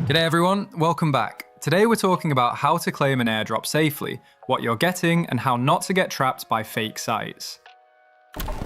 G'day everyone, welcome back. Today we're talking about how to claim an airdrop safely, what you're getting, and how not to get trapped by fake sites.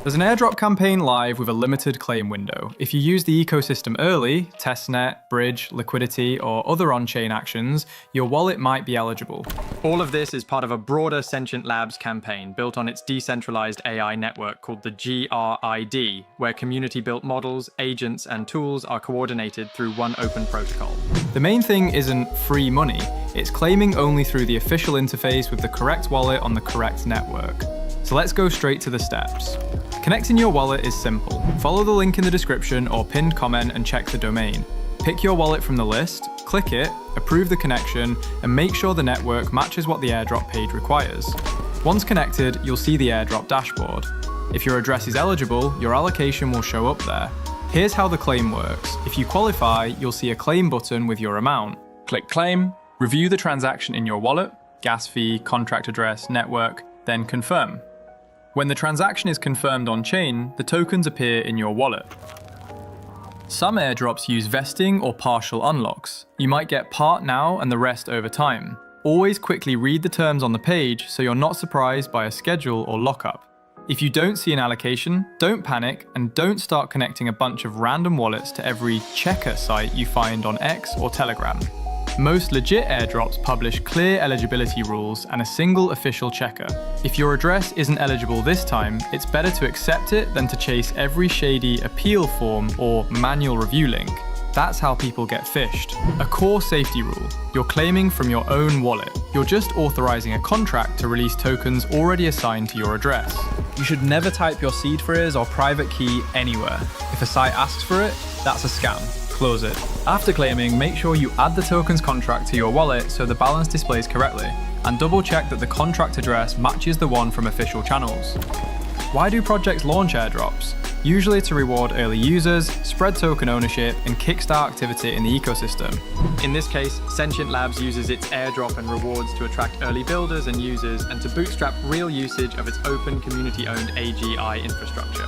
There's an airdrop campaign live with a limited claim window. If you use the ecosystem early, testnet, bridge, liquidity, or other on-chain actions, your wallet might be eligible. All of this is part of a broader Sentient Labs campaign built on its decentralized AI network called the GRID, where community-built models, agents, and tools are coordinated through one open protocol. The main thing isn't free money, it's claiming only through the official interface with the correct wallet on the correct network. So let's go straight to the steps. Connecting your wallet is simple. Follow the link in the description or pinned comment and check the domain. Pick your wallet from the list, click it, approve the connection, and make sure the network matches what the airdrop page requires. Once connected, you'll see the airdrop dashboard. If your address is eligible, your allocation will show up there. Here's how the claim works. If you qualify, you'll see a claim button with your amount. Click claim, review the transaction in your wallet, gas fee, contract address, network, then confirm. When the transaction is confirmed on-chain, the tokens appear in your wallet. Some airdrops use vesting or partial unlocks. You might get part now and the rest over time. Always quickly read the terms on the page so you're not surprised by a schedule or lockup. If you don't see an allocation, don't panic and don't start connecting a bunch of random wallets to every checker site you find on X or Telegram. Most legit airdrops publish clear eligibility rules and a single official checker. If your address isn't eligible this time, it's better to accept it than to chase every shady appeal form or manual review link. That's how people get phished. A core safety rule: you're claiming from your own wallet. You're just authorizing a contract to release tokens already assigned to your address. You should never type your seed phrase or private key anywhere. If a site asks for it, that's a scam. Close it. After claiming, make sure you add the tokens contract to your wallet so the balance displays correctly, and double check that the contract address matches the one from official channels. Why do projects launch airdrops? Usually to reward early users, spread token ownership, and kickstart activity in the ecosystem. In this case, Sentient Labs uses its airdrop and rewards to attract early builders and users and to bootstrap real usage of its open community-owned AGI infrastructure.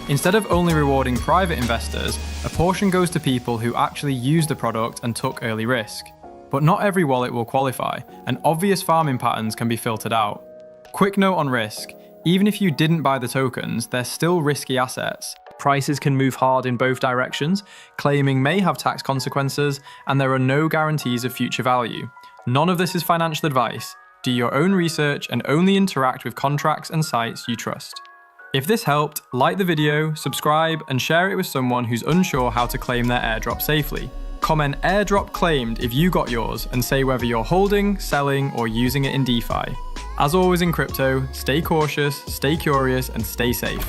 Instead of only rewarding private investors, a portion goes to people who actually used the product and took early risk. But not every wallet will qualify, and obvious farming patterns can be filtered out. Quick note on risk: even if you didn't buy the tokens, they're still risky assets. Prices can move hard in both directions, claiming may have tax consequences, and there are no guarantees of future value. None of this is financial advice. Do your own research and only interact with contracts and sites you trust. If this helped, like the video, subscribe, and share it with someone who's unsure how to claim their airdrop safely. Comment airdrop claimed if you got yours and say whether you're holding, selling, or using it in DeFi. As always in crypto, stay cautious, stay curious, and stay safe.